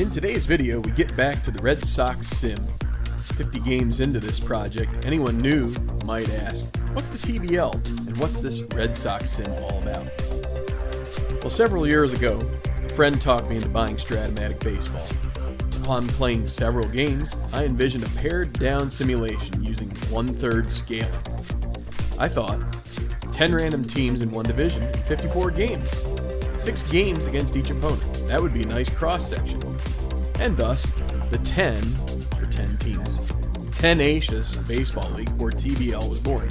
In today's video, we get back to the Red Sox sim. 50 games into this project, anyone new might ask, what's the TBL and what's this Red Sox sim all about? Well, several years ago, a friend talked me into buying Stratomatic Baseball. Upon playing several games, I envisioned a pared-down simulation using 1/3 scaling. I thought, 10 random teams in one division in 54 games. 6 games against each opponent. That would be a nice cross-section. And thus, the 10 for 10 teams. Tenacious Baseball League, or TBL, was born.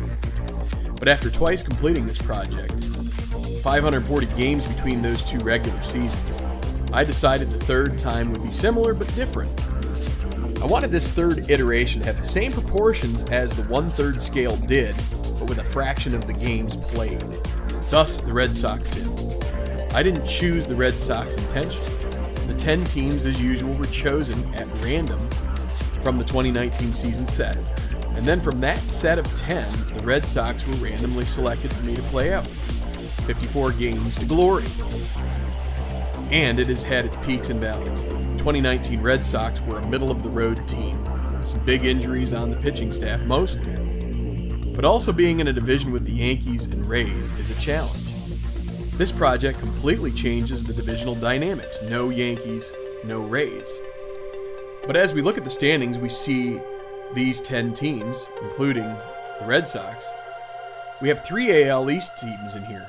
But after twice completing this project, 540 games between those two regular seasons, I decided the third time would be similar but different. I wanted this third iteration to have the same proportions as the 1/3 scale did, but with a fraction of the games played. Thus, the Red Sox sim. I didn't choose the Red Sox intentionally. The 10 teams, as usual, were chosen at random from the 2019 season set. And then from that set of 10, the Red Sox were randomly selected for me to play out. 54 games to glory. And it has had its peaks and valleys. The 2019 Red Sox were a middle-of-the-road team. Some big injuries on the pitching staff mostly. But also being in a division with the Yankees and Rays is a challenge. This project completely changes the divisional dynamics. No Yankees, no Rays. But as we look at the standings, we see these 10 teams, including the Red Sox. We have 3 AL East teams in here.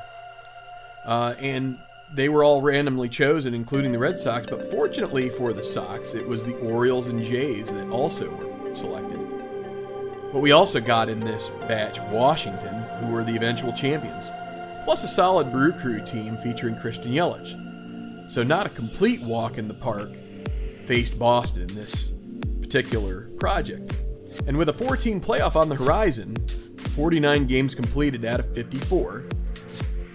And they were all randomly chosen, including the Red Sox. But fortunately for the Sox, it was the Orioles and Jays that also were selected. But we also got in this batch Washington, who were the eventual champions, plus a solid Brew Crew team featuring Christian Yelich. So not a complete walk in the park faced Boston in this particular project. And with a 4-team playoff on the horizon, 49 games completed out of 54,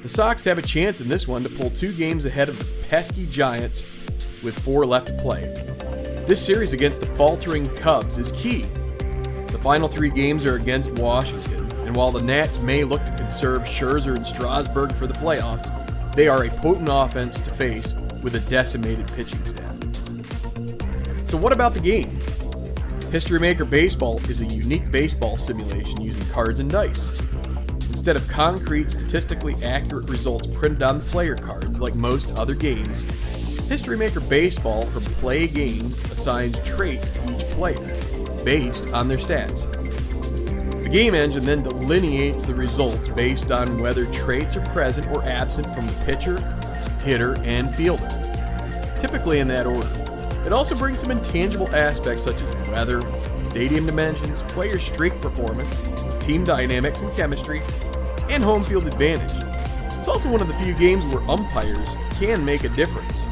the Sox have a chance in this one to pull 2 games ahead of the pesky Giants with 4 left to play. This series against the faltering Cubs is key. The final 3 games are against Washington, and while the Nats may look to conserve Scherzer and Strasburg for the playoffs, they are a potent offense to face with a decimated pitching staff. So what about the game? History Maker Baseball is a unique baseball simulation using cards and dice. Instead of concrete, statistically accurate results printed on the player cards like most other games, History Maker Baseball from Play Games assigns traits to each player based on their stats. The game engine then delineates the results based on whether traits are present or absent from the pitcher, hitter, and fielder, typically in that order. It also brings some intangible aspects such as weather, stadium dimensions, player streak performance, team dynamics and chemistry, and home field advantage. It's also one of the few games where umpires can make a difference.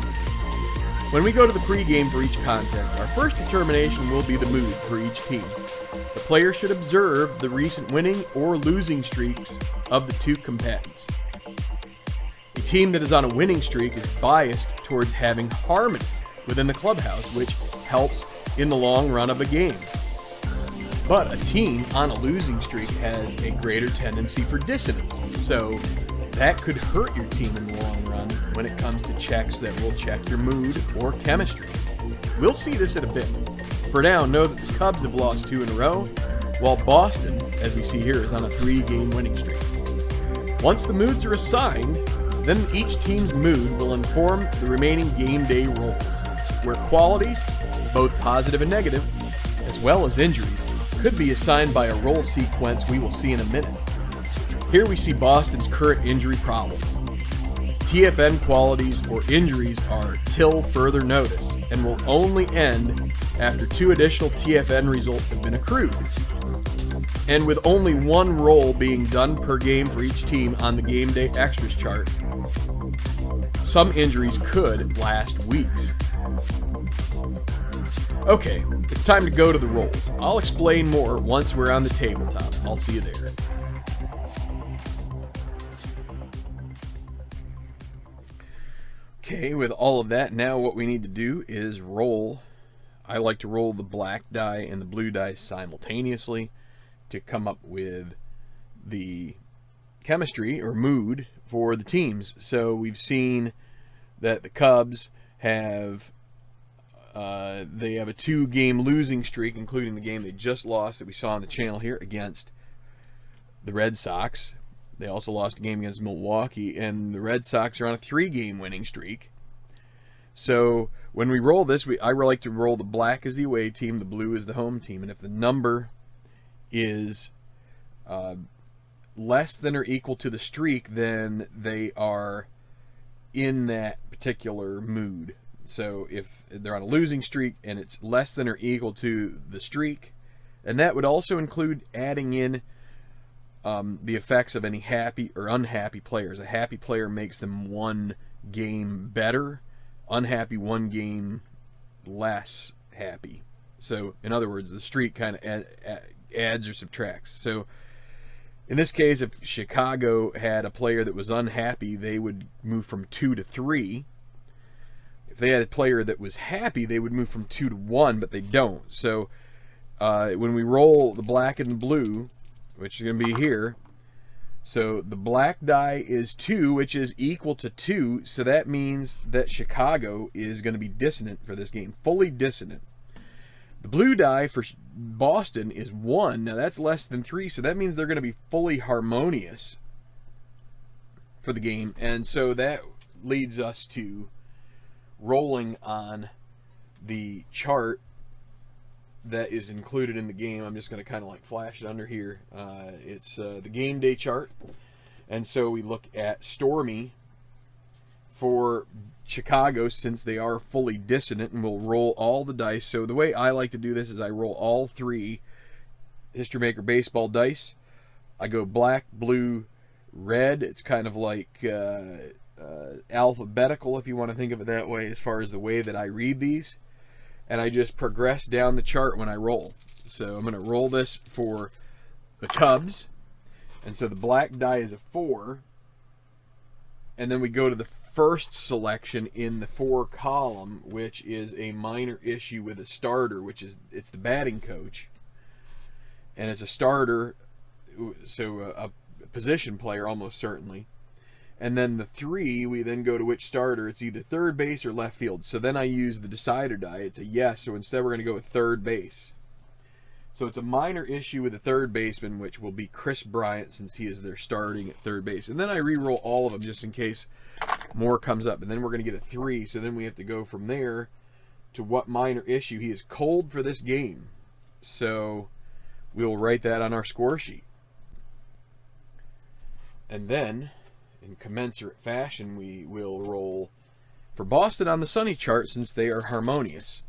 When we go to the pregame for each contest, our first determination will be the mood for each team. The player should observe the recent winning or losing streaks of the 2 combatants. A team that is on a winning streak is biased towards having harmony within the clubhouse, which helps in the long run of a game. But a team on a losing streak has a greater tendency for dissonance, so that could hurt your team in the long run when it comes to checks that will check your mood or chemistry. We'll see this in a bit. For now, know that the Cubs have lost 2 in a row, while Boston, as we see here, is on a 3-game winning streak. Once the moods are assigned, then each team's mood will inform the remaining game day rolls, where qualities, both positive and negative, as well as injuries, could be assigned by a roll sequence we will see in a minute. Here we see Boston's current injury problems. TFN qualities or injuries are till further notice and will only end after 2 additional TFN results have been accrued. And with only 1 roll being done per game for each team on the game day extras chart, some injuries could last weeks. Okay, it's time to go to the rolls. I'll explain more once we're on the tabletop. I'll see you there. Okay, with all of that, now what we need to do is roll. I like to roll the black die and the blue die simultaneously to come up with the chemistry or mood for the teams. So we've seen that the Cubs have They have a 2-game losing streak, including the game they just lost that we saw on the channel here against the Red Sox. They also lost a game against Milwaukee, and the Red Sox are on a 3-game winning streak. So when we roll this, I like to roll the black as the away team, the blue as the home team, and if the number is less than or equal to the streak, then they are in that particular mood. So if they're on a losing streak and it's less than or equal to the streak, and that would also include adding in the effects of any happy or unhappy players. A happy player makes them 1 game better, unhappy 1 game less happy. So in other words, the streak kind of adds or subtracts. So in this case, if Chicago had a player that was unhappy, they would move from 2 to 3. If they had a player that was happy, they would move from 2 to 1, but they don't. So when we roll the black and the blue, which is going to be here, so the black die is 2, which is equal to 2, so that means that Chicago is going to be dissonant for this game, fully dissonant. The blue die for Boston is 1. Now that's less than 3, so that means they're going to be fully harmonious for the game, and so that leads us to rolling on the chart that is included in the game. I'm just going to kind of like flash it under here. It's the game day chart, and so we look at Stormy for Chicago since they are fully dissonant, and we'll roll all the dice. So the way I like to do this is I roll all 3 History Maker baseball dice. I go black, blue, red. It's kind of like alphabetical, if you want to think of it that way, as far as the way that I read these. And I just progress down the chart when I roll. So I'm going to roll this for the Cubs. And so the black die is a 4. And then we go to the first selection in the 4 column, which is a minor issue with a starter, it's the batting coach. And it's a starter, so a position player almost certainly. And then the 3, we then go to which starter. It's either third base or left field. So then I use the decider die. It's a yes, so instead we're going to go with third base. So it's a minor issue with the third baseman, which will be Chris Bryant, since he is there starting at third base. And then I re-roll all of them just in case more comes up. And then we're going to get a 3, so then we have to go from there to what minor issue. He is cold for this game. So we'll write that on our score sheet. And then, in commensurate fashion, we will roll for Boston on the sunny chart since they are harmonious.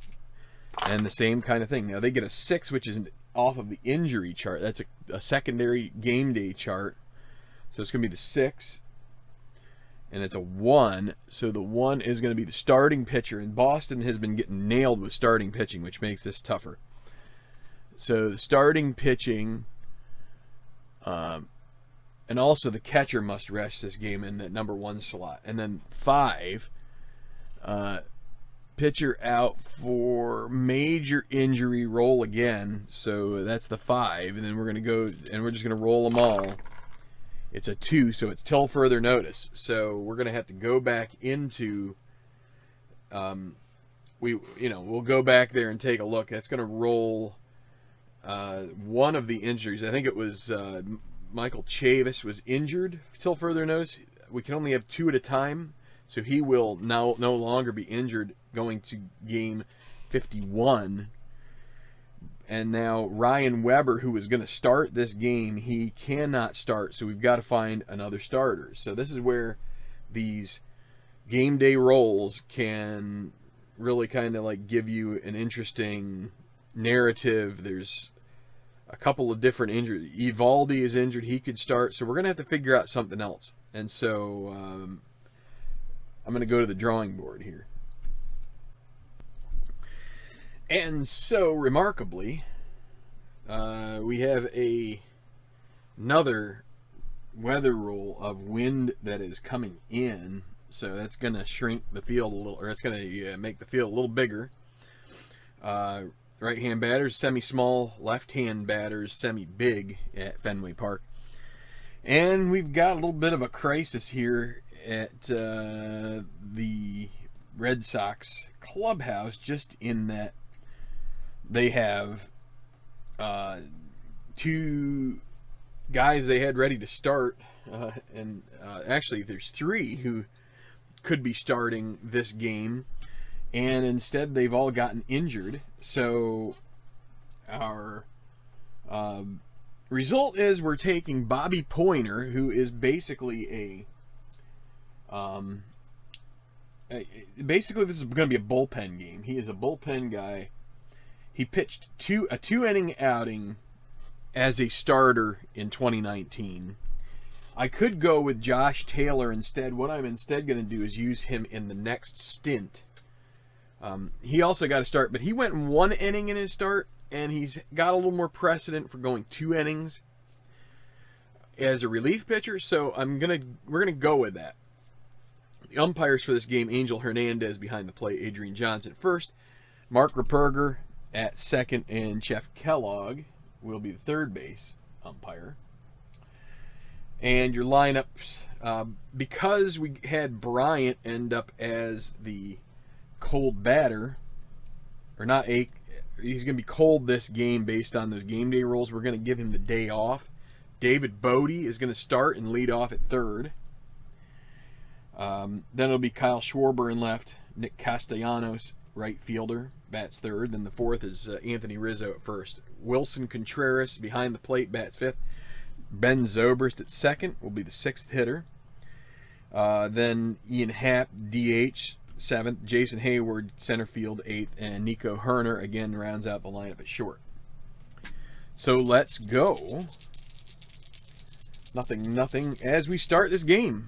And the same kind of thing. Now they get a 6, which is off of the injury chart. That's a secondary game day chart. So it's going to be the 6. And it's a 1. So the 1 is going to be the starting pitcher. And Boston has been getting nailed with starting pitching, which makes this tougher. So the starting pitching, and also the catcher must rest this game in that number 1 slot. And then 5, pitcher out for major injury, roll again. So that's the 5. And then we're going to go, and we're just going to roll them all. It's a 2, so it's till further notice. So we're going to have to go back into, we'll go back there and take a look. That's going to roll one of the injuries. I think it was Michael Chavis was injured till further notice. We can only have 2 at a time, so he will now no longer be injured going to game 51. And now Ryan Weber, who was going to start this game, he cannot start, so we've got to find another starter. So this is where these game day rolls can really kind of like give you an interesting narrative. There's a couple of different injuries. Evaldi is injured. He could start. So we're going to have to figure out something else. And so I'm going to go to the drawing board here. And so, remarkably, we have another weather rule of wind that is coming in. So that's going to shrink the field a little, or it's going to make the field a little bigger. Right-hand batters, semi-small. Left-hand batters, semi-big at Fenway Park. And we've got a little bit of a crisis here at the Red Sox clubhouse, just in that they have two guys they had ready to start, and actually there's three who could be starting this game, and instead they've all gotten injured. So our result is we're taking Bobby Poyner, who is basically basically this is going to be a bullpen game. He is a bullpen guy. He pitched a two-inning outing as a starter in 2019. I could go with Josh Taylor instead. What I'm instead going to do is use him in the next stint. He also got a start, but he went 1 inning in his start, and he's got a little more precedent for going 2 innings as a relief pitcher. So we're gonna go with that. The umpires for this game: Angel Hernandez behind the plate, Adrian Johnson at first, Mark Raperger at second, and Jeff Kellogg will be the third base umpire. And your lineups, because we had Bryant end up as the cold batter, or not he's going to be cold this game based on those game day rules. We're going to give him the day off. David Bodie is going to start and lead off at third. Then it'll be Kyle Schwarber in left, Nick Castellanos, right fielder, bats third. Then the fourth is Anthony Rizzo at first. Wilson Contreras behind the plate, bats fifth. Ben Zobrist at second will be the sixth hitter. Then Ian Happ, DH, seventh. Jason Hayward, center field, eighth. And Nico Herner again rounds out the lineup at short. So let's go. Nothing as we start this game.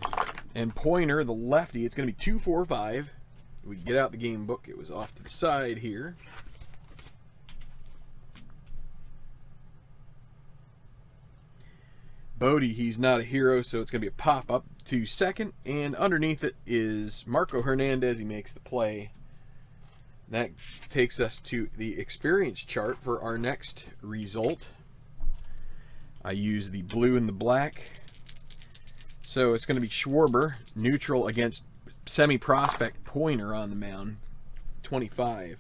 And Poyner, the lefty, it's going to be 2-4-5. We get out the game book. It was off to the side here. Bodie, he's not a hero, so it's going to be a pop-up to second. And underneath it is Marco Hernandez. He makes the play. That takes us to the experience chart for our next result. I use the blue and the black. So it's going to be Schwarber, neutral against semi-prospect Poyner on the mound, 25.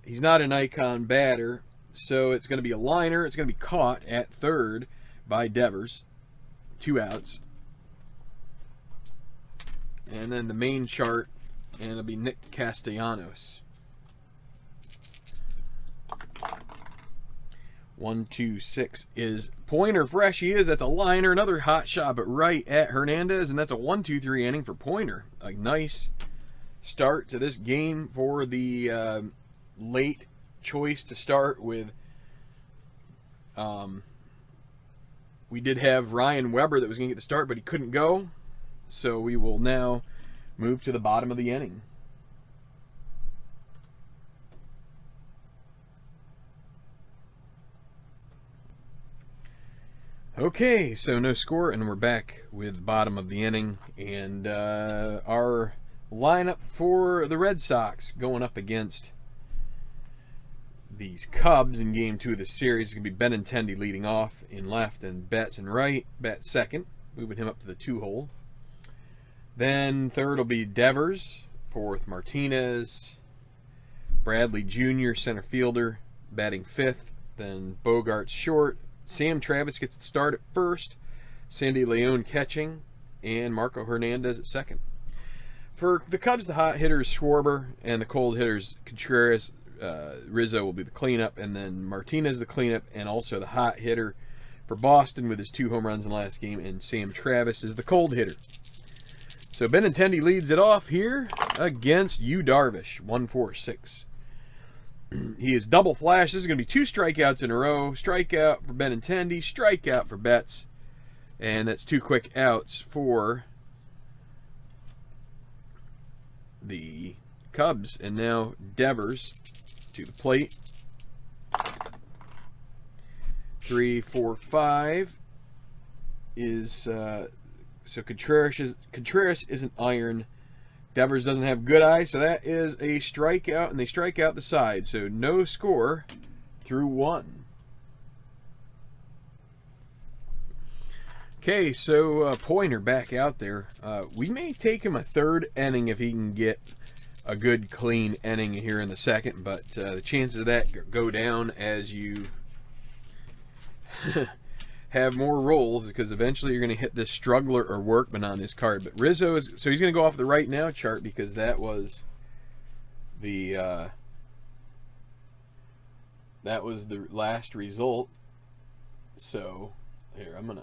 He's not an icon batter, so it's going to be a liner. It's going to be caught at third by Devers. 2 outs. And then the main chart, and it'll be Nick Castellanos. 1, 2, 6 is Poyner fresh. He is. That's a liner. Another hot shot, but right at Hernandez, and that's a 1-2-3 inning for Poyner. A nice start to this game for the late choice to start with. We did have Ryan Weber that was going to get the start, but he couldn't go. So we will now move to the bottom of the inning. Okay, so no score, and we're back with bottom of the inning. And our lineup for the Red Sox going up against these Cubs in Game 2 of the series is going to be Benintendi leading off in left and Betts in right. Betts second, moving him up to the 2-hole. Then third will be Devers. Fourth, Martinez. Bradley Jr., center fielder, batting fifth. Then Bogart's short. Sam Travis gets the start at first, Sandy Leon catching, and Marco Hernandez at second. For the Cubs, the hot hitters Schwarber, and the cold hitters Contreras. Rizzo will be the cleanup, and then Martinez the cleanup, and also the hot hitter for Boston with his 2 home runs in the last game, and Sam Travis is the cold hitter. So Benintendi leads it off here against Yu Darvish, 1-4-6. He is double flash. This is going to be 2 strikeouts in a row. Strikeout for Benintendi, strikeout for Betts. And that's 2 quick outs for the Cubs. And now Devers to the plate. 3, 4, 5 is so Contreras isn't iron. Devers doesn't have good eye, so that is a strikeout, and they strike out the side. So no score through 1. Okay, so Poyner back out there. We may take him a third inning if he can get a good clean inning here in the second, but the chances of that go down as you have more rolls, because eventually you're going to hit this struggler or workman on this card. But Rizzo is, so he's going to go off the right now chart because that was the last result. So here, I'm gonna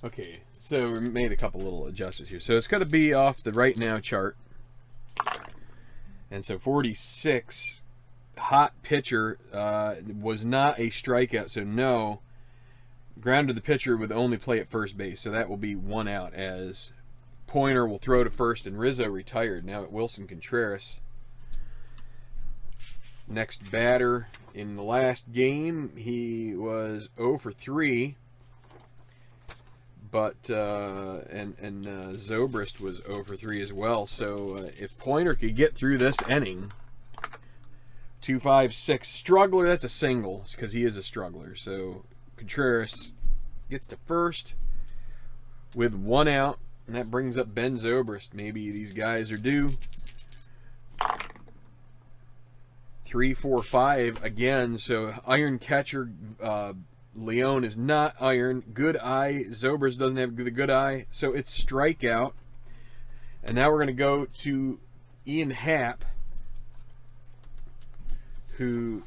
okay, so we made a couple little adjustments here. So it's going to be off the right now chart. And so 46, hot pitcher, was not a strikeout. So no, grounded the pitcher would only play at first base. So that will be 1 out, as Pointer will throw to first and Rizzo retired. Now at Wilson Contreras. Next batter in the last game, he was 0 for 3. But Zobrist was 0 for 3 as well. So if Pointer could get through this inning, 2-5-6 struggler, that's a single because he is a struggler. So Contreras gets to first with 1 out, and that brings up Ben Zobrist. Maybe these guys are due. 3-4-5 again. So iron catcher. Leon is not iron. Good eye. Zobrist doesn't have the good eye. So it's strikeout. And now we're going to go to Ian Happ, who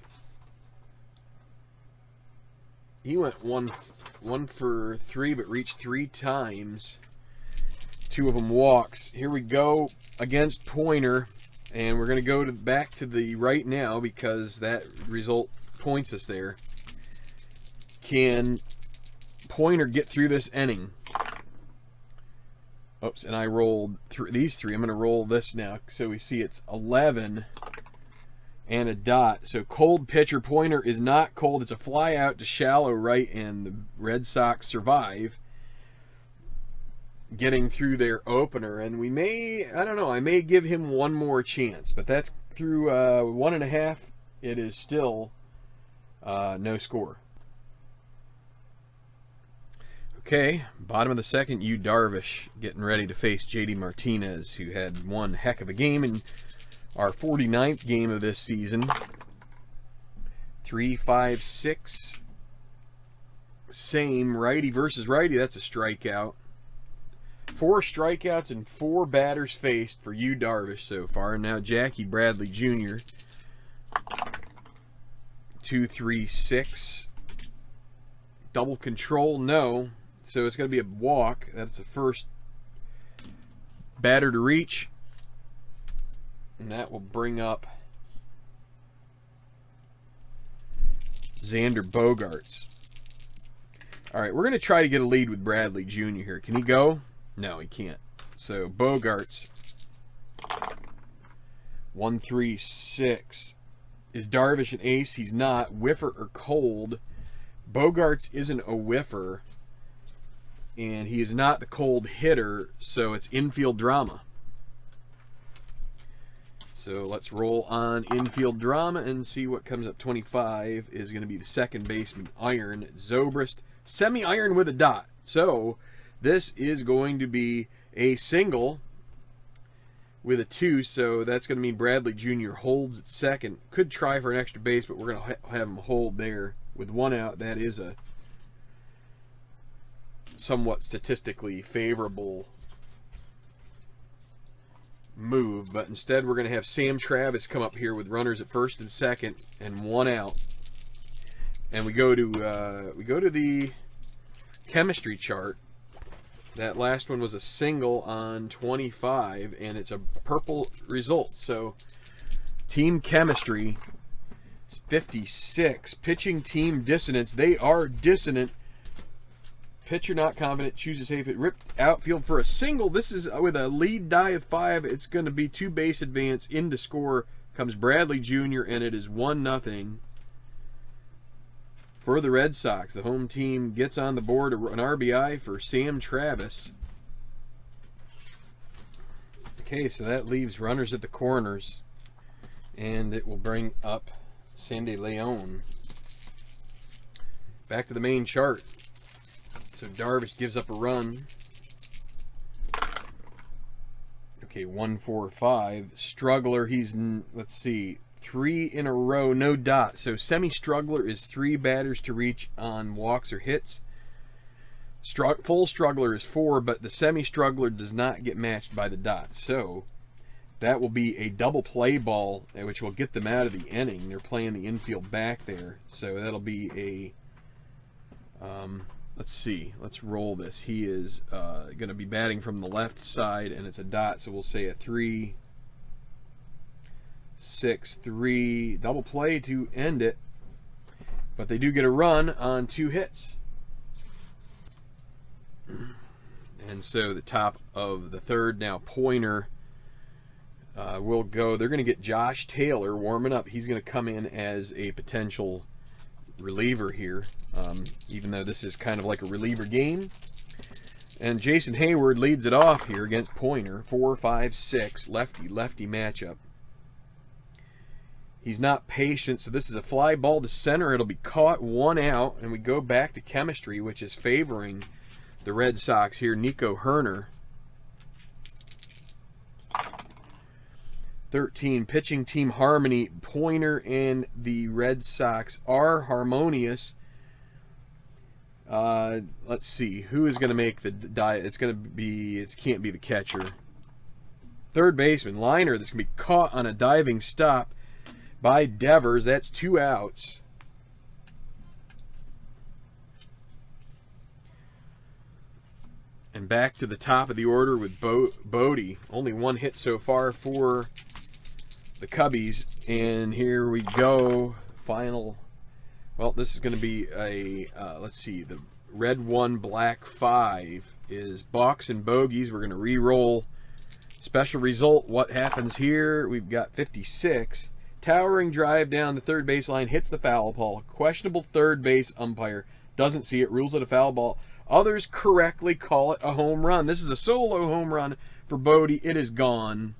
he went one for 3, but reached 3 times. 2 of them walks. Here we go against Pointer, and we're going to go back to the right now because that result points us there. Can Pointer get through this inning? Oops, and I rolled these 3. I'm going to roll this now so we see it's 11 and a dot. So cold pitcher. Pointer is not cold. It's a fly out to shallow right, and the Red Sox survive, getting through their opener. And we may, I don't know, I may give him one more chance, but that's through 1.5. It is still no score. Okay, bottom of the second, Yu Darvish getting ready to face JD Martinez, who had one heck of a game in our 49th game of this season. 3-5-6. Same, righty versus righty, that's a strikeout. 4 strikeouts and 4 batters faced for Yu Darvish so far. Now Jackie Bradley Jr. 2-3-6. Double control, no. So it's going to be a walk. That's the first batter to reach. And that will bring up Xander Bogaerts. All right, we're going to try to get a lead with Bradley Jr. here. Can he go? No, he can't. So Bogaerts. 1-3-6. Is Darvish an ace? He's not. Whiffer or cold? Bogaerts isn't a whiffer, and he is not the cold hitter, so it's infield drama. So let's roll on infield drama and see what comes up. 25 is going to be the second baseman, iron. Zobrist, semi-iron with a dot. So this is going to be a single with a 2, so that's going to mean Bradley Jr. holds at second. Could try for an extra base, but we're going to have him hold there with 1 out. That is a somewhat statistically favorable move, but instead we're going to have Sam Travis come up here with runners at first and second and 1 out. And we go to the chemistry chart. That last one was a single on 25, and it's a purple result. So team chemistry 56. Pitching team dissonance. They are dissonant. Pitcher not confident, chooses safe. It ripped outfield for a single. This is with a lead die of 5. It's going to be 2 base advance. Into score comes Bradley Jr., and it is 1-0 for the Red Sox. The home team gets on the board an RBI for Sam Travis. Okay, so that leaves runners at the corners, and it will bring up Sandy Leon. Back to the main chart. So Darvish gives up a run. Okay, 1-4-5. Struggler, he's, let's see, 3 in a row, no dot. So semi-struggler is 3 batters to reach on walks or hits. Full struggler is 4, but the semi-struggler does not get matched by the dot. So that will be a double play ball, which will get them out of the inning. They're playing the infield back there. So that'll be a, let's see, let's roll this. He is going to be batting from the left side, and it's a dot. So we'll say a 3-6-3 double play to end it. But they do get a run on 2 hits. And so the top of the third now, Pointer will go. They're going to get Josh Taylor warming up. He's going to come in as a potential reliever here, even though this is kind of like a reliever game. And Jason Hayward leads it off here against Pointer. 4-5-6 lefty-lefty matchup. He's not patient, so this is a fly ball to center. It'll be caught, 1 out, and we go back to chemistry, which is favoring the Red Sox here. Nico Herner. 13, pitching team harmony. Pointer and the Red Sox are harmonious. Let's see, who is going to make the dive? It's going to be, it can't be the catcher. Third baseman, Liner, that's going to be caught on a diving stop by Devers. That's 2 outs. And back to the top of the order with Bodie. Only 1 hit so far for the Cubbies. And here we go. Final. Well, this is going to be a, let's see, the red 1, black 5 is balks and bogeys. We're going to re-roll. Special result, what happens here? We've got 56. Towering drive down the third baseline, hits the foul ball. Questionable third base umpire. Doesn't see it, rules it a foul ball. Others correctly call it a home run. This is a solo home run for Bodie. It is gone.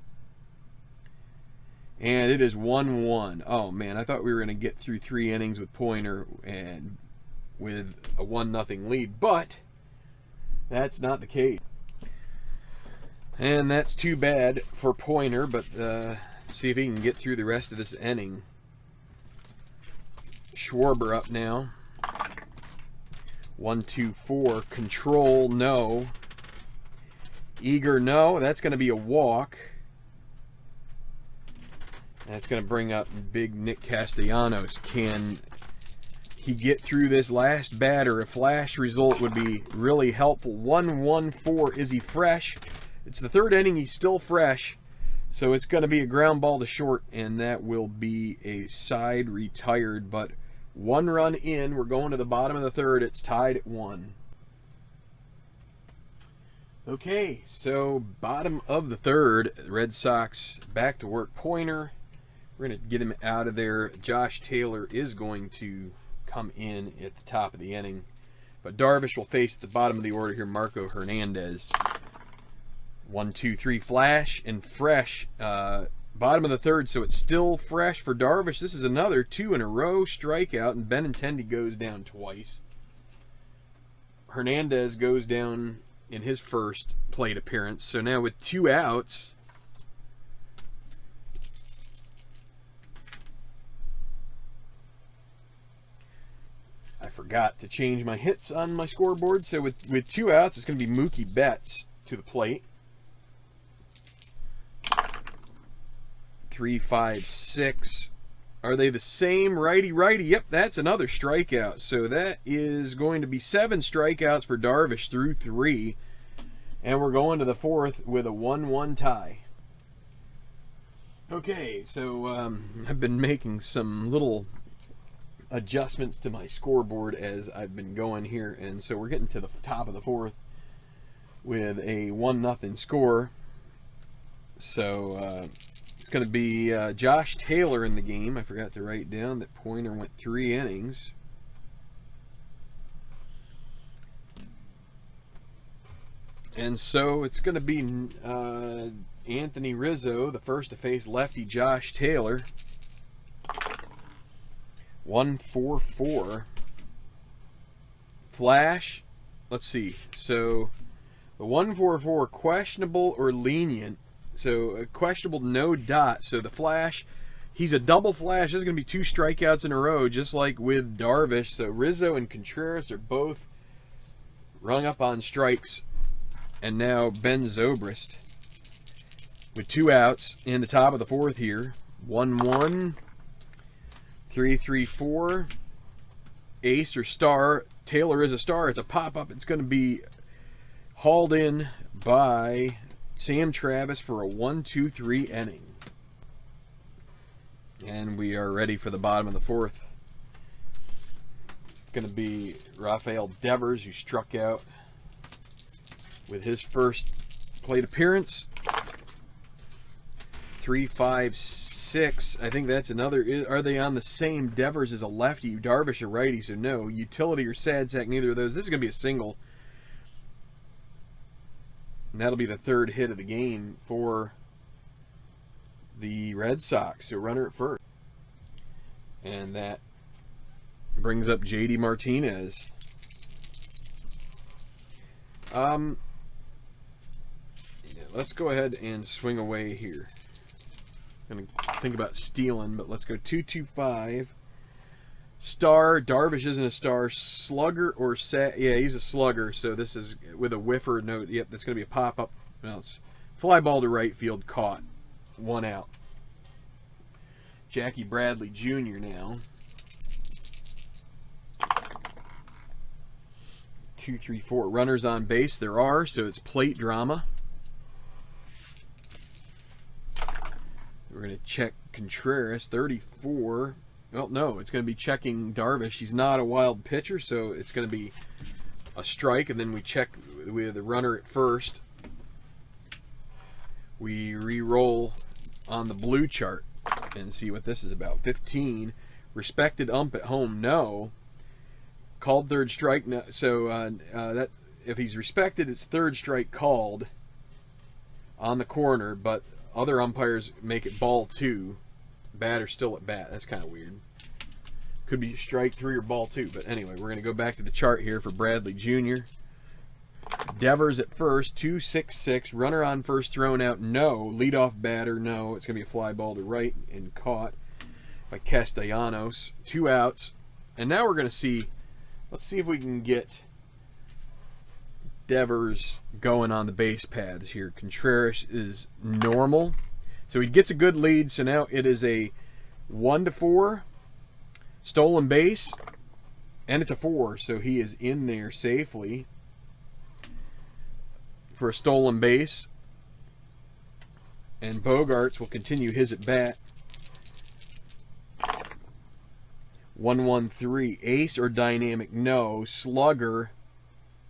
And it is 1-1. Oh, man, I thought we were going to get through 3 innings with Pointer and with a 1-0 lead. But that's not the case. And that's too bad for Pointer, but see if he can get through the rest of this inning. Schwarber up now. 1-2-4. Control, no. Eager, no. That's going to be a walk. That's going to bring up big Nick Castellanos. Can he get through this last batter? A flash result would be really helpful. 1-1-4. Is he fresh? It's the 3rd inning. He's still fresh. So it's going to be a ground ball to short, and that will be a side retired. But 1 run in. We're going to the bottom of the 3rd. It's tied at 1. Okay, so bottom of the 3rd. Red Sox back to work. Pointer. We're going to get him out of there. Josh Taylor is going to come in at the top of the inning. But Darvish will face the bottom of the order here. Marco Hernandez. 1-2-3 flash and fresh. Bottom of the 3rd, so it's still fresh for Darvish. This is another 2 in a row strikeout, and Benintendi goes down twice. Hernandez goes down in his first plate appearance. So now with 2 outs, I forgot to change my hits on my scoreboard. So with 2 outs, it's going to be Mookie Betts to the plate. 3-5-6. Are they the same? Righty-righty. Yep, that's another strikeout. So that is going to be 7 strikeouts for Darvish through 3. And we're going to the 4th with a 1-1 tie. Okay, so I've been making some little adjustments to my scoreboard as I've been going here. And so we're getting to the top of the 4th with a 1-0 score. So it's going to be Josh Taylor in the game. I forgot to write down that Pointer went 3 innings. And so it's going to be Anthony Rizzo, the first to face lefty Josh Taylor. 1-4-4. Flash. Let's see. So the 1-4-4, questionable or lenient. So a questionable no dot. So the flash, he's a double flash. This is going to be 2 strikeouts in a row, just like with Darvish. So Rizzo and Contreras are both rung up on strikes. And now Ben Zobrist with 2 outs in the top of the 4th here. 1-1, 3-3-4. Ace or star. Taylor is a star. It's a pop-up. It's going to be hauled in by Sam Travis for a 1-2-3 inning. And we are ready for the bottom of the 4th. It's going to be Rafael Devers, who struck out with his first plate appearance. 3-5-6. I think that's another. Are they on the same? Devers is a lefty, Darvish a righty, so no. Utility or sad sack, neither of those. This is going to be a single. And that'll be the 3rd hit of the game for the Red Sox. So runner at first. And that brings up JD Martinez. Let's go ahead and swing away here. I'm going to think about stealing, but let's go 2-2-5. Star. Darvish isn't a star. Slugger or yeah, he's a slugger. So this is with a whiffer note. Yep, that's going to be a pop-up. Well, it's fly ball to right field, caught. 1 out. Jackie Bradley Jr. now. 2-3-4. Runners on base. There are, so it's plate drama. We're going to check Contreras, 34. Well, no, it's going to be checking Darvish. He's not a wild pitcher, so it's going to be a strike. And then we check with the runner at first. We re-roll on the blue chart and see what this is about. 15. Respected ump at home, no. Called 3rd strike, no. So that if he's respected, it's 3rd strike called on the corner, but other umpires make it ball 2. Batter still at bat. That's kind of weird. Could be strike 3 or ball 2. But anyway, we're going to go back to the chart here for Bradley Jr. Devers at first, 2-6-6. Runner on first, thrown out, no. Leadoff batter, no. It's going to be a fly ball to right and caught by Castellanos. 2 outs. And now we're going to see, let's see if we can get Devers going on the base paths here. Contreras is normal. So he gets a good lead. So now it is a 1-4 stolen base. And it's a 4. So he is in there safely for a stolen base. And Bogarts will continue his at bat. 1-1-3. Ace or dynamic? No. Slugger.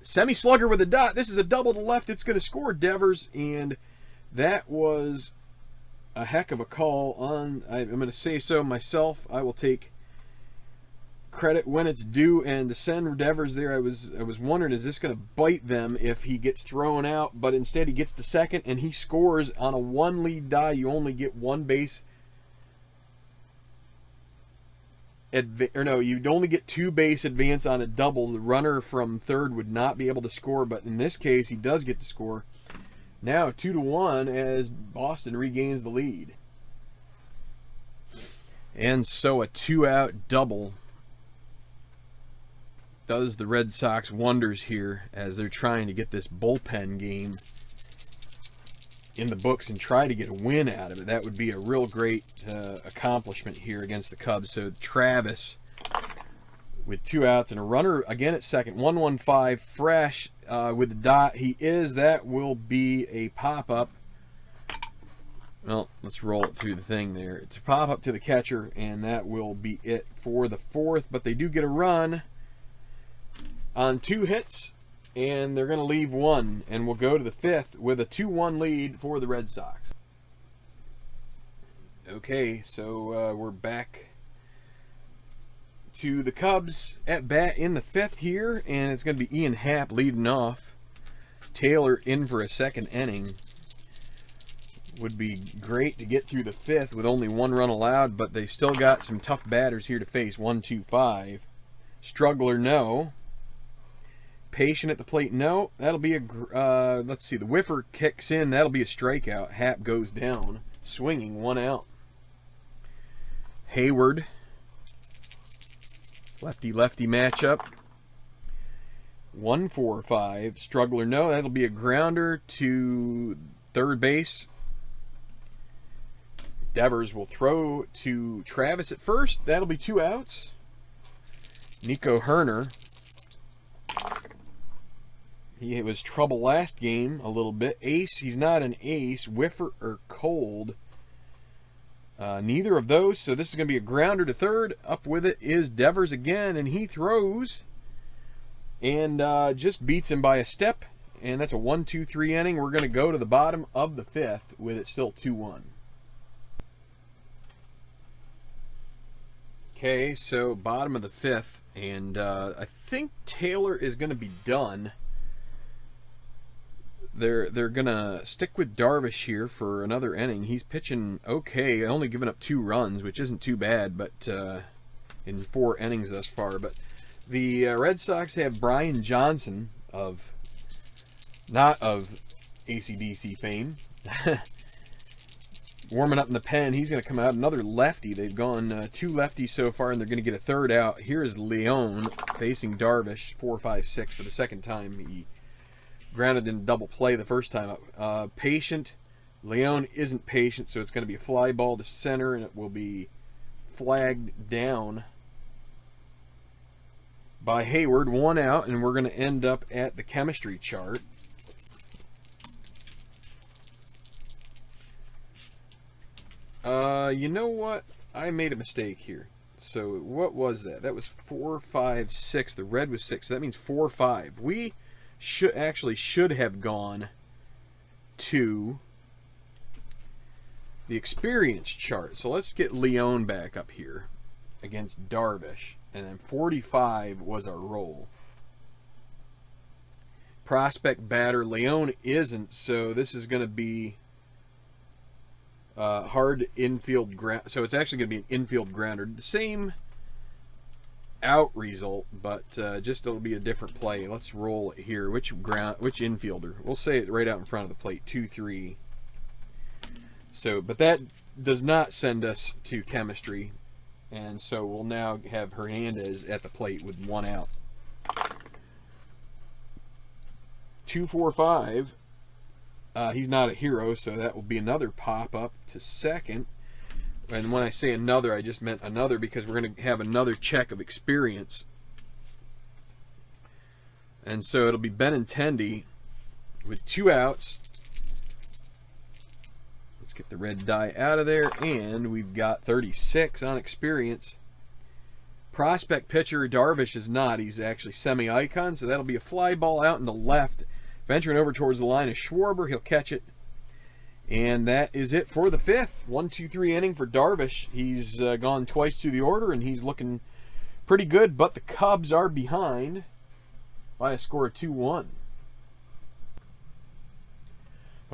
Semi-slugger with a dot. This is a double to left. It's going to score Devers. And that was a heck of a call on. I'm going to say so myself. I will take credit when it's due. And to send Devers there, I was wondering, is this going to bite them if he gets thrown out? But instead he gets to second and he scores on a 1 lead die. You only get 1 base. You'd only get 2 base advance on a double. The runner from third would not be able to score, but in this case, he does get to score. Now 2-1 as Boston regains the lead. And so a 2-out double does the Red Sox wonders here as they're trying to get this bullpen game in the books and try to get a win out of it. That would be a real great accomplishment here against the Cubs. So Travis with 2 outs and a runner again at second. 1-1-5 fresh with the dot. He is. That will be a pop-up. Well, let's roll it through the thing there. It's a pop-up to the catcher, and that will be it for the 4th. But they do get a run on 2 hits. And they're going to leave 1, and we'll go to the 5th with a 2-1 lead for the Red Sox. Okay, so we're back to the Cubs at bat in the 5th here, and it's going to be Ian Happ leading off. Taylor in for a 2nd inning. Would be great to get through the 5th with only 1 run allowed, but they still got some tough batters here to face. 1-2-5. Struggler, no. Patient at the plate. No, that'll be a, let's see, the whiffer kicks in. That'll be a strikeout. Hap goes down, swinging, 1 out. Hayward. Lefty-lefty matchup. 1-4-5. Struggler, no, that'll be a grounder to third base. Devers will throw to Travis at first. That'll be 2 outs. Nico Herner. He was trouble last game a little bit. Ace, he's not an ace. Whiffer or cold. Neither of those, so this is going to be a grounder to third. Up with it is Devers again, and he throws and just beats him by a step. And that's a 1-2-3 inning. We're going to go to the bottom of the 5th with it still 2-1. Okay, so bottom of the 5th, and I think Taylor is going to be done. They're gonna stick with Darvish here for another inning. He's pitching okay, only giving up 2 runs, which isn't too bad, but in 4 innings thus far. But the Red Sox have Brian Johnson of not of AC/DC fame warming up in the pen. He's going to come out another lefty. They've gone 2 lefties so far, and they're going to get a third out. Here is Leone facing Darvish, 4-5-6 for the second time. He grounded in double play the first time up. Patient. Leone isn't patient, so it's going to be a fly ball to center, and it will be flagged down by Hayward. 1 out, and we're going to end up at the chemistry chart. You know what? I made a mistake here. So what was that? That was 4-5-6. The red was 6. So that means 4-5. We should have gone to the experience chart. So let's get Leone back up here against Darvish, and then 45 was our roll. Prospect batter, Leone isn't, so this is going to be hard infield ground. So it's actually going to be an infield grounder. The same out result, but just it'll be a different play. Let's roll it here. Which infielder? We'll say it right out in front of the plate. 2-3. So, but that does not send us to chemistry, and so we'll now have Hernandez at the plate with 1 out. 2-4-5. He's not a hero, so that will be another pop up to second. And when I say another, I just meant another because we're going to have another check of experience. And so it'll be Benintendi with 2 outs. Let's get the red die out of there, and we've got 36 on experience. Prospect pitcher Darvish is not. He's actually semi-icon, so that'll be a fly ball out in the left. Venturing over towards the line is Schwarber. He'll catch it. And that is it for the 5th. 1-2-3 inning for Darvish. He's gone twice through the order, and he's looking pretty good, but the Cubs are behind by a score of 2-1.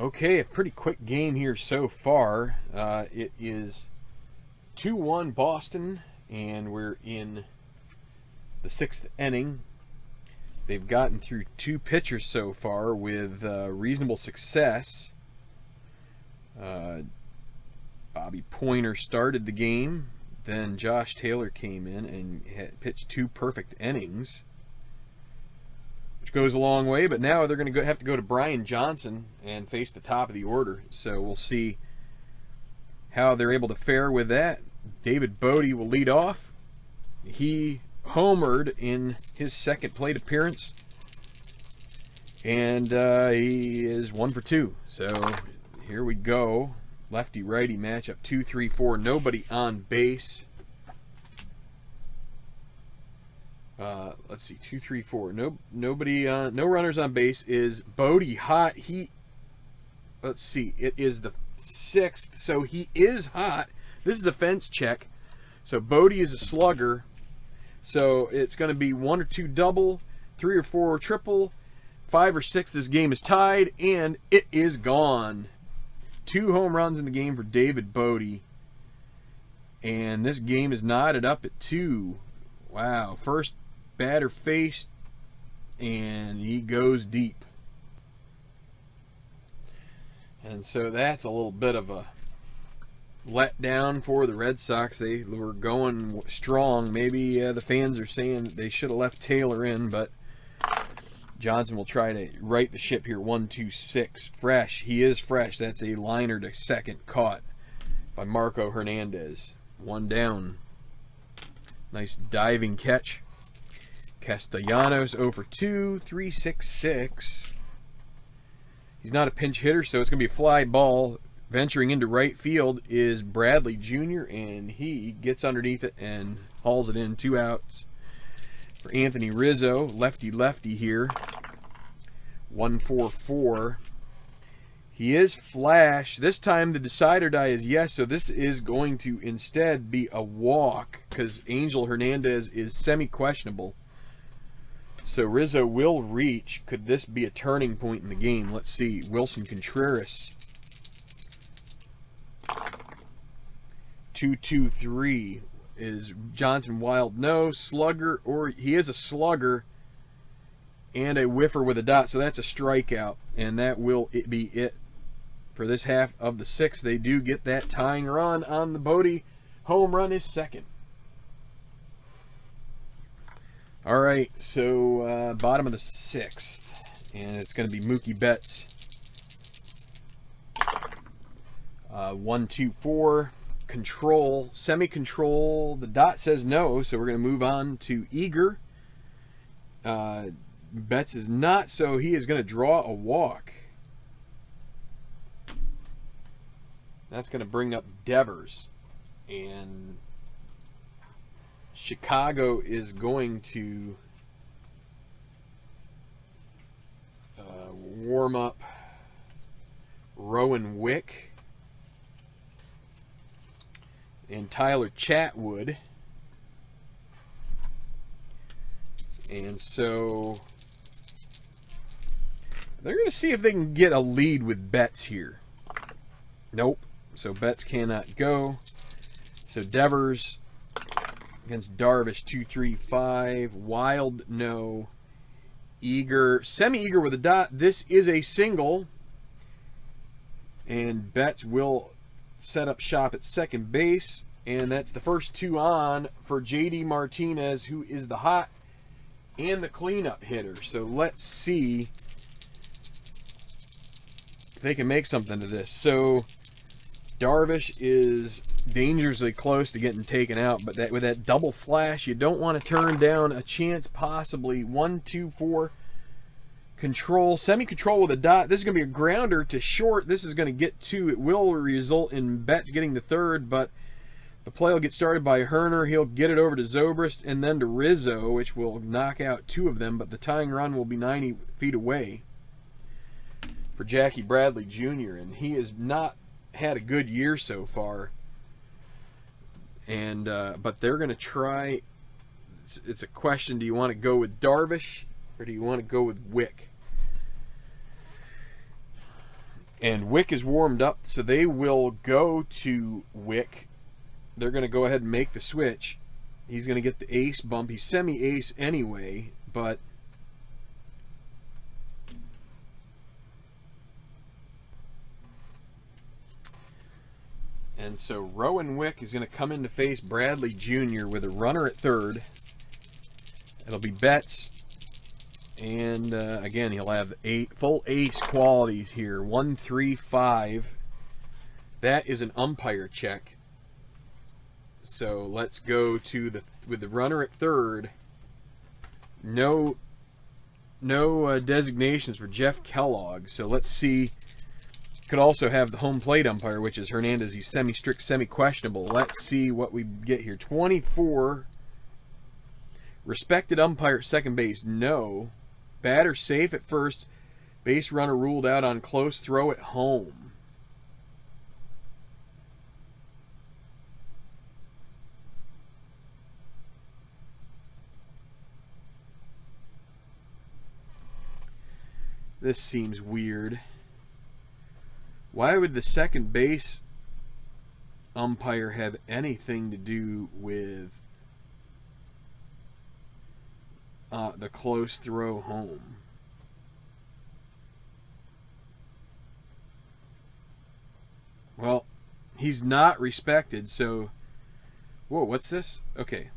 Okay, a pretty quick game here so far. It is 2-1 Boston, and we're in the 6th inning. They've gotten through 2 pitchers so far with reasonable success. Bobby Pointer started the game. Then Josh Taylor came in and pitched 2 perfect innings, which goes a long way. But now they're going to have to go to Brian Johnson and face the top of the order. So we'll see how they're able to fare with that. David Bodie will lead off. He homered in his second plate appearance, and he is 1 for 2. So here we go. Lefty-righty matchup, 2-3-4. Nobody on base. Let's see, 2-3-4. Nobody. No runners on base. Is Bodie hot? Let's see. It is the 6th, so he is hot. This is a fence check. So Bodie is a slugger. So it's going to be 1 or 2 double, 3 or 4 triple, 5 or 6. This game is tied, and it is gone. 2 home runs in the game for David Bodie. And this game is knotted up at 2. Wow. First batter faced and he goes deep. And so that's a little bit of a letdown for the Red Sox. They were going strong. Maybe the fans are saying that they should have left Taylor in, but Johnson will try to right the ship here. 1-2-6. Fresh. He is fresh. That's a liner to second, caught by Marco Hernandez. One down. Nice diving catch. Castellanos 0 for 2. 3-6-6. He's not a pinch hitter, so it's going to be a fly ball. Venturing into right field is Bradley Jr., and he gets underneath it and hauls it in. 2 outs for Anthony Rizzo. Lefty here. 1-4-4. He is flash. This time the decide or die is yes, so this is going to instead be a walk because Angel Hernandez is semi-questionable. So Rizzo will reach. Could this be a turning point in the game? Let's see. Wilson Contreras. 2-2-3. Is Johnson wild? No. Slugger, or he is a slugger and a whiffer with a dot. So that's a strikeout. And that will be it for this half of the 6th. They do get that tying run on the Bodie. Home run is second. All right, so bottom of the 6th, and it's going to be Mookie Betts. 1-2-4, control, semi-control. The dot says no, so we're going to move on to Eager. Betts is not, so he is going to draw a walk. That's going to bring up Devers, and Chicago is going to warm up Rowan Wick and Tyler Chatwood. And so they're going to see if they can get a lead with Betts here. Nope. So Betts cannot go. So Devers against Darvish, 2-3-5. Wild, no. Eager, semi-eager with a dot. This is a single. And Betts will set up shop at second base. And that's the first 2 on for JD Martinez, who is the hot and the cleanup hitter. So let's see if they can make something of this. So Darvish is dangerously close to getting taken out, but with that double flash, you don't want to turn down a chance possibly. 1-2-4 control, semi-control with a dot. This is going to be a grounder to short. This is going to get 2. It will result in Betts getting to third, but the play will get started by Herner. He'll get it over to Zobrist and then to Rizzo, which will knock out 2 of them, but the tying run will be 90 feet away for Jackie Bradley Jr., and he has not had a good year so far. And but they're going to try. It's a question: do you want to go with Darvish or do you want to go with Wick? And Wick is warmed up, so they will go to Wick. They're going to go ahead and make the switch. He's going to get the ace bump. He's semi-ace anyway, but and so Rowan Wick is going to come in to face Bradley Jr. with a runner at third. It'll be Betts. And again, he'll have 8 full ace qualities here. 1-3-5. That is an umpire check. So let's go to with the runner at third. No designations for Jeff Kellogg. So let's see. Could also have the home plate umpire, which is Hernandez. He's semi-strict, semi-questionable. Let's see what we get here. 24. Respected umpire at second base. No. Batter safe at first. Base runner ruled out on close throw at home. This seems weird. Why would the second base umpire have anything to do with the close throw home. Well, he's not respected, so... Whoa, what's this? Okay.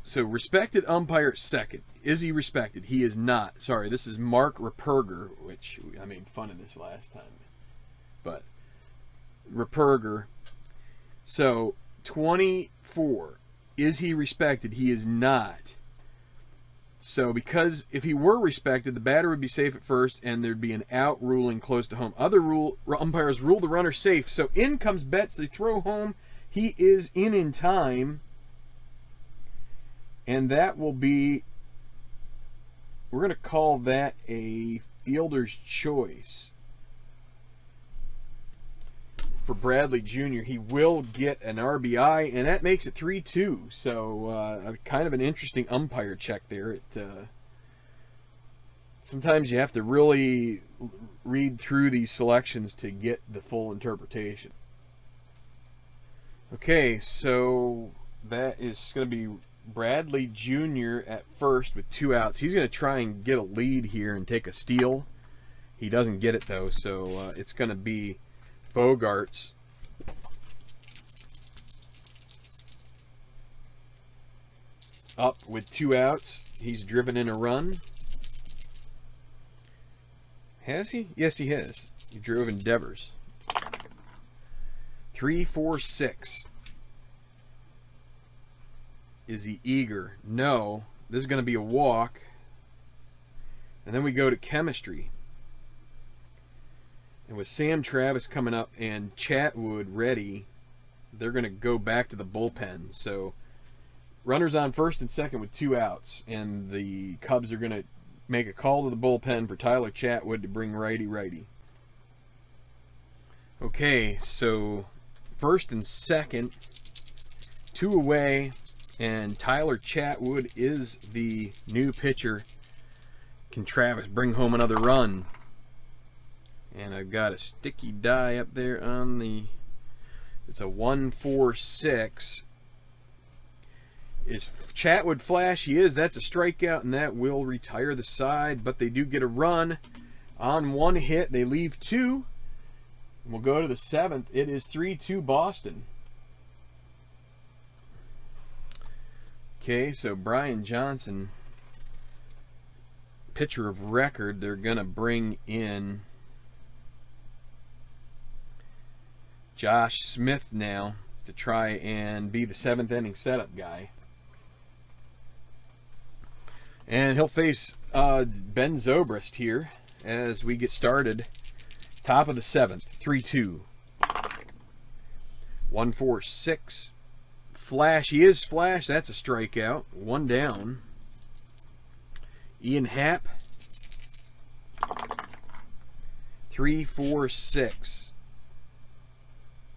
So, respected umpire second. Is he respected? He is not. Sorry, this is Mark Reperger, which I made fun of this last time. But, Reperger. So, 24. Is he respected? He is not. So, because if he were respected, the batter would be safe at first, and there'd be an out ruling close to home. Other umpires rule the runner safe. So, in comes Betts. They throw home. He is in time. And that will be, we're going to call that a fielder's choice. For Bradley Jr., he will get an RBI, and that makes it 3-2. So, kind of an interesting umpire check there. Sometimes you have to really read through these selections to get the full interpretation. Okay, so that is going to be Bradley Jr. at first with 2 outs. He's going to try and get a lead here and take a steal. He doesn't get it, though, so it's going to be Bogarts. Up with 2 outs. He's driven in a run. Has he? Yes, he has. He drove in Devers. 3-4-6. Is he eager? No. This is going to be a walk. And then we go to chemistry. And with Sam Travis coming up and Chatwood ready, they're going to go back to the bullpen. So runners on first and second with 2 outs. And the Cubs are going to make a call to the bullpen for Tyler Chatwood to bring righty-righty. Okay, so first and second, 2 away. And Tyler Chatwood is the new pitcher. Can Travis bring home another run? And I've got a sticky die up there on the... It's a 1-4-6. Is Chatwood flashy? Is. That's a strikeout, and that will retire the side. But they do get a run on 1 hit. They leave 2. And we'll go to the 7th. It is 3-2 Boston. Okay, so Brian Johnson, pitcher of record, they're going to bring in Josh Smith now to try and be the 7th inning setup guy. And he'll face Ben Zobrist here as we get started. Top of the 7th, 3-2. 1-4-6. Flash, he is flash. That's a strikeout. 1 down. Ian Happ. 3-4-6.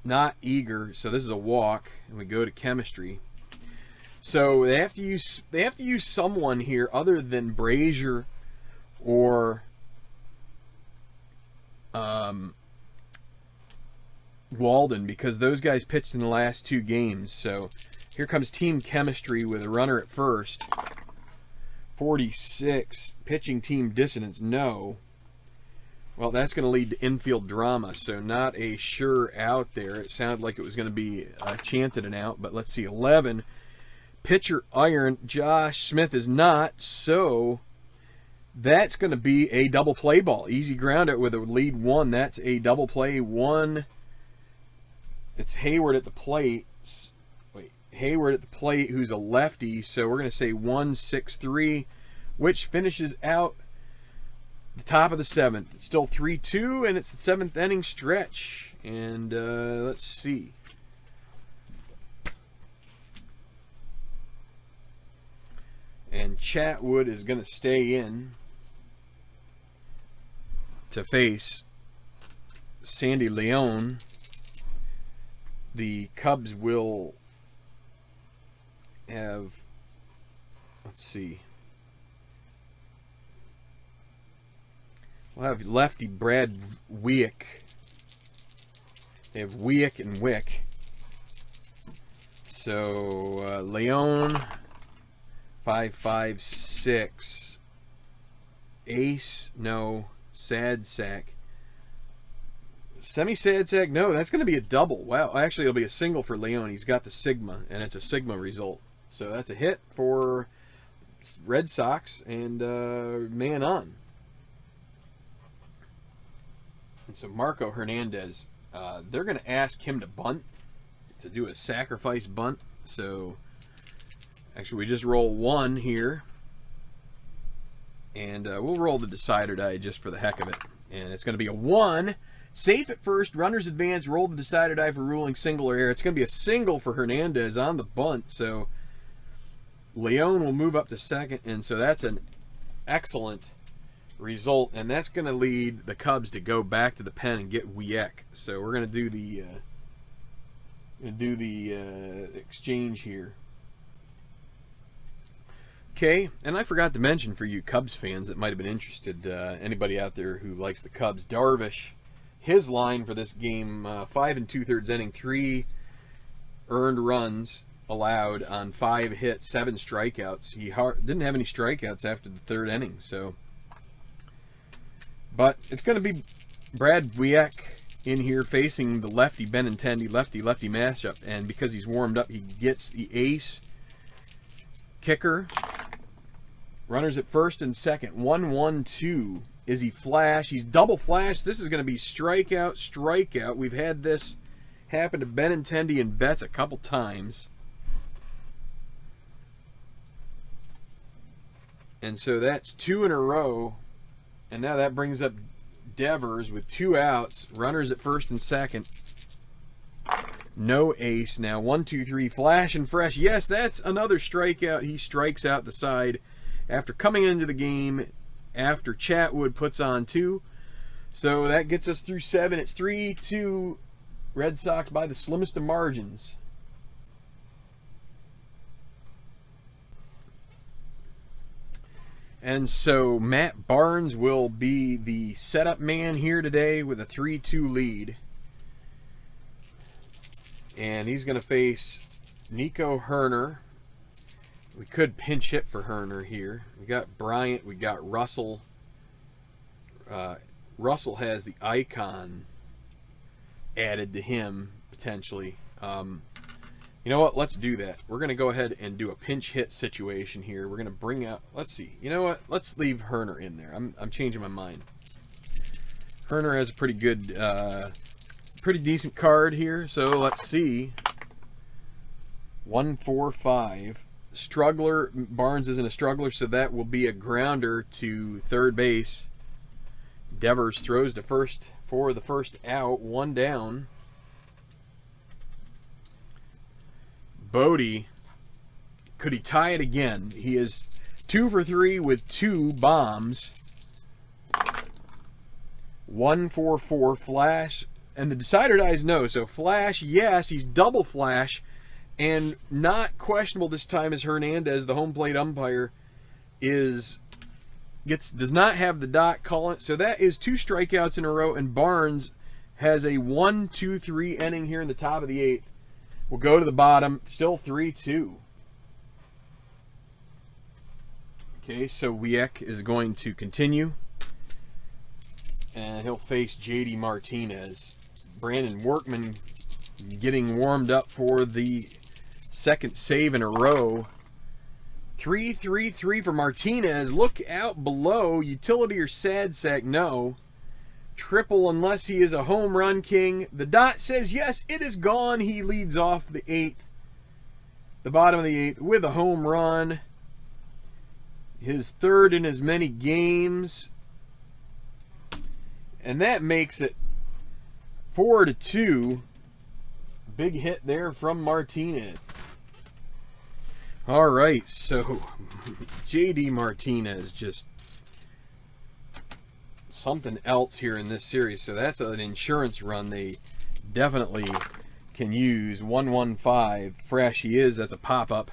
Not eager, so this is a walk, and we go to chemistry. So they have to use someone here other than Brazier or Walden, because those guys pitched in the last 2 games. So here comes team chemistry with a runner at first. 46. Pitching team dissonance, no. Well, that's going to lead to infield drama, so not a sure out there. It sounded like it was going to be a chance at an out, but let's see. 11. Pitcher iron. Josh Smith is not, so that's going to be a double play ball. Easy ground out with a lead 1. That's a double play 1. It's Hayward at the plate. Wait, Hayward at the plate, who's a lefty. So we're going to say 1-6-3, which finishes out the top of the 7th. It's still 3-2, and it's the 7th inning stretch. And let's see. And Chatwood is going to stay in to face Sandy Leon. The Cubs will have, let's see, we'll have lefty Brad Wick. They have Wick and Wick. So Leon 5, 5, 6. Ace, no. Sad sack. Semi-sad sack, no. That's going to be a double. Wow. Actually, it'll be a single for Leon. He's got the Sigma, and it's a Sigma result. So that's a hit for Red Sox, and man on. And so Marco Hernandez, they're going to ask him to bunt, to do a sacrifice bunt. So actually, we just roll 1 here. And we'll roll the decider die just for the heck of it. And it's going to be a 1. Safe at first. Runners advance. Roll the decider die for ruling single or error. It's going to be a single for Hernandez on the bunt. So Leon will move up to second. And so that's an excellent result. And that's going to lead the Cubs to go back to the pen and get Wieck. So we're going to do the exchange here. Okay, and I forgot to mention for you Cubs fans that might have been interested, anybody out there who likes the Cubs, Darvish, his line for this game, 5 2/3 inning, 3 earned runs allowed on 5 hits, 7 strikeouts. He didn't have any strikeouts after the 3rd inning, so. But it's going to be Brad Wieck in here facing the lefty Benintendi, lefty-lefty matchup, and because he's warmed up, he gets the ace kicker. Runners at first and second. 1-1-2. Is he flash? He's double flash. This is going to be strikeout, strikeout. We've had this happen to Benintendi and Betts a couple times. And so that's 2 in a row. And now that brings up Devers with 2 outs. Runners at first and second. No ace. Now 1, 2, 3. Flash and fresh. Yes, that's another strikeout. He strikes out the side after coming into the game after Chatwood puts on 2. So that gets us through 7. It's 3-2 Red Sox by the slimmest of margins. And so Matt Barnes will be the setup man here today with a 3-2 lead. And he's going to face Nico Herner. We could pinch hit for Herner here. We got Bryant. We got Russell. Russell has the icon added to him, potentially. You know what? Let's do that. We're going to go ahead and do a pinch hit situation here. We're going to bring out... Let's see. You know what? Let's leave Herner in there. I'm changing my mind. Herner has a pretty good... pretty decent card here. So let's see. 1-4-5. Struggler. Barnes isn't a struggler, so that will be a grounder to third base. Devers throws to first for the first out. 1 down. Bodie, could he tie it again? He is 2 for 3 with 2 bombs. 1-4-4 flash. And the decider dies no. So flash, yes, he's double flash. And not questionable this time as Hernandez, the home plate umpire, does not have the dot calling. So that is 2 strikeouts in a row, and Barnes has a 1-2-3 inning here in the top of the 8th. We'll go to the bottom, still 3-2. Okay, so Wieck is going to continue, and he'll face J.D. Martinez. Brandon Workman getting warmed up for the 2nd save in a row. 3-3-3 for Martinez. Look out below. Utility or sad sack? No. Triple unless he is a home run king. The dot says yes, it is gone. He leads off the 8th. The bottom of the 8th with a home run. His 3rd in as many games. And that makes it 4-2. Big hit there from Martinez. All right, so J.D. Martinez, just something else here in this series. So that's an insurance run they definitely can use. 1-1-5, fresh he is. That's a pop-up.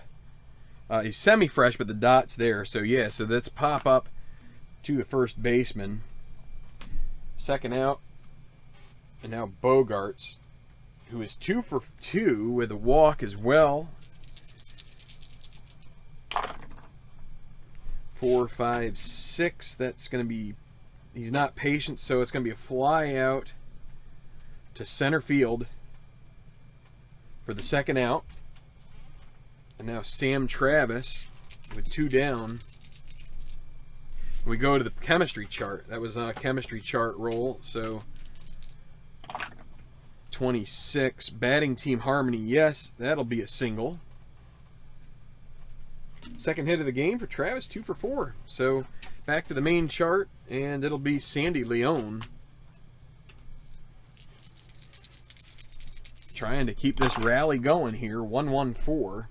He's semi-fresh, but the dot's there. So yeah, so that's pop-up to the first baseman. 2nd out. And now Bogarts, who is 2 for 2 with a walk as well. 4, 5, 6. That's going to be, he's not patient, so it's going to be a fly out to center field for the second out. And now Sam Travis with 2 down. We go to the chemistry chart. That was a chemistry chart roll. So 26. Batting team harmony. Yes, that'll be a single. Second hit of the game for Travis, 2 for 4. So back to the main chart, and it'll be Sandy Leone trying to keep this rally going here. 1-1-4.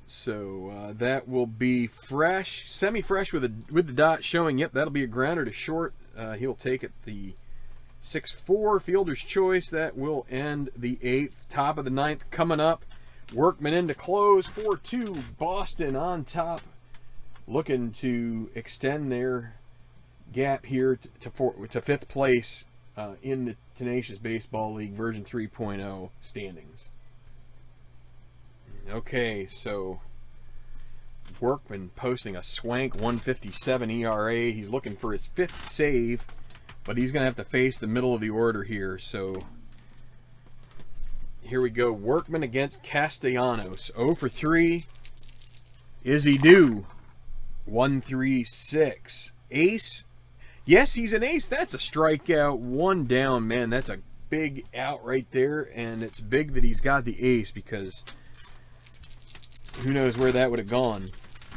So that will be fresh, semi-fresh with the dot showing. Yep, that'll be a grounder to short. He'll take it the 6-4 fielder's choice. That will end the 8th. Top of the 9th coming up. Workman in to close. 4-2. Boston on top, looking to extend their gap here to 5th place in the Tenacious Baseball League version 3.0 standings. Okay, so Workman posting a swank 157 ERA. He's looking for his 5th save, but he's going to have to face the middle of the order here. So here we go. Workman against Castellanos. 0 for 3. Is he due? 1-3-6. Ace. Yes, he's an ace. That's a strikeout. 1 down, man. That's a big out right there, and it's big that he's got the ace because who knows where that would have gone.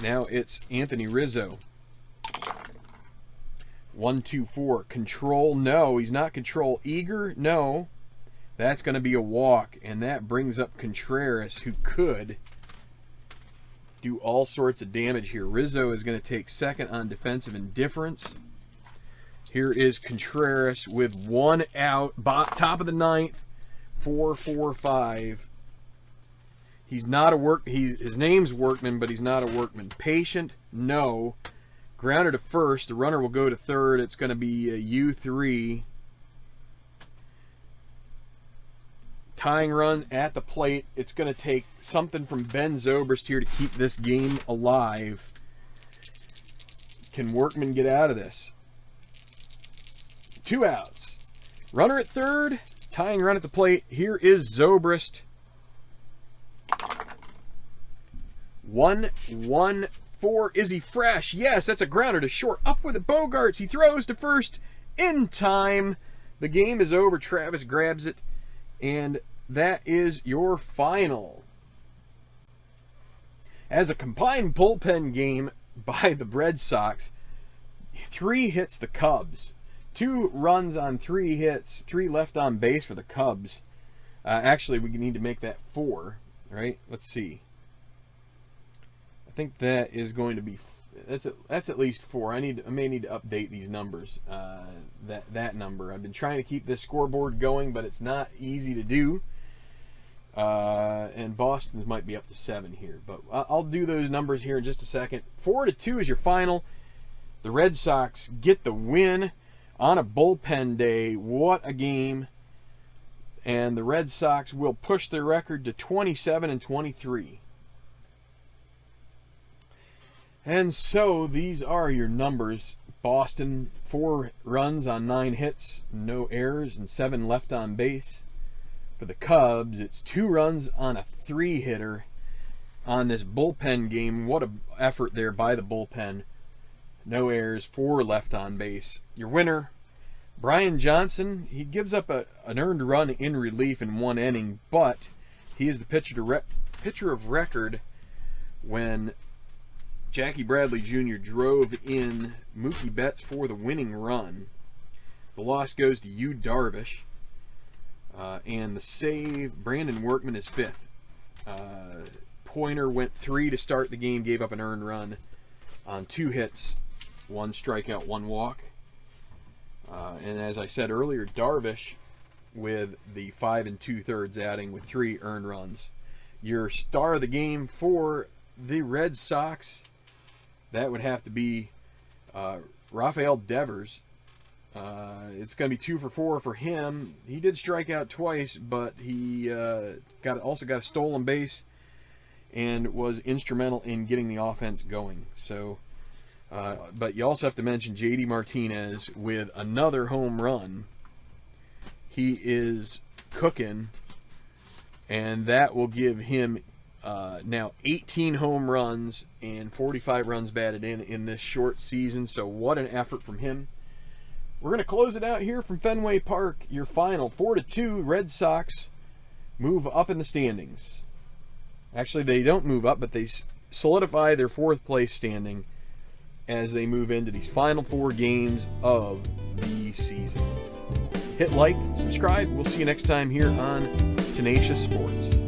Now it's Anthony Rizzo. 1-2-4. Control, no. He's not control. Eager, no. That's going to be a walk, and that brings up Contreras, who could do all sorts of damage here. Rizzo is going to take second on defensive indifference. Here is Contreras with 1 out. Top of the 9th. 4-4-5. He's not a his name's Workman, but he's not a Workman. Patient, no. Grounder to first. The runner will go to third. It's going to be a U3. Tying run at the plate. It's going to take something from Ben Zobrist here to keep this game alive. Can Workman get out of this? 2 outs. Runner at third. Tying run at the plate. Here is Zobrist. 1-1-4. Is he fresh? Yes, that's a grounder to short. Up with it, Bogarts. He throws to first in time. The game is over. Travis grabs it, and that is your final. As a combined bullpen game by the Red Sox, 3 hits the Cubs. 2 runs on 3 hits. 3 left on base for the Cubs. Actually, we need to make that 4, right? Let's see. I think that is going to be that's at least 4. I may need to update these numbers. That number. I've been trying to keep this scoreboard going, but it's not easy to do. And Boston's might be up to 7 here, but I'll do those numbers here in just a second. 4-2 is your final. The Red Sox get the win on a bullpen day. What a game! And the Red Sox will push their record to 27-23. And so these are your numbers. Boston, 4 runs on 9 hits, no errors, and 7 left on base. For the Cubs, it's 2 runs on a 3-hitter on this bullpen game. What an effort there by the bullpen. No errors, 4 left on base. Your winner, Brian Johnson. He gives up an earned run in relief in 1 inning, but he is the pitcher of record when Jackie Bradley Jr. drove in Mookie Betts for the winning run. The loss goes to Yu Darvish. And the save, Brandon Workman is 5th. Pointer went 3 to start the game, gave up an earned run on 2 hits, 1 strikeout, 1 walk. And as I said earlier, Darvish with the 5 2/3 outing with 3 earned runs. Your star of the game for the Red Sox, that would have to be Rafael Devers. It's going to be 2 for 4 for him. He did strike out twice, but he also got a stolen base and was instrumental in getting the offense going. So, but you also have to mention J.D. Martinez with another home run. He is cooking, and that will give him now 18 home runs and 45 runs batted in this short season. So what an effort from him. We're going to close it out here from Fenway Park. Your final 4-2 Red Sox move up in the standings. Actually, they don't move up, but they solidify their 4th place standing as they move into these final 4 games of the season. Hit like, subscribe. We'll see you next time here on Tenacious Sports.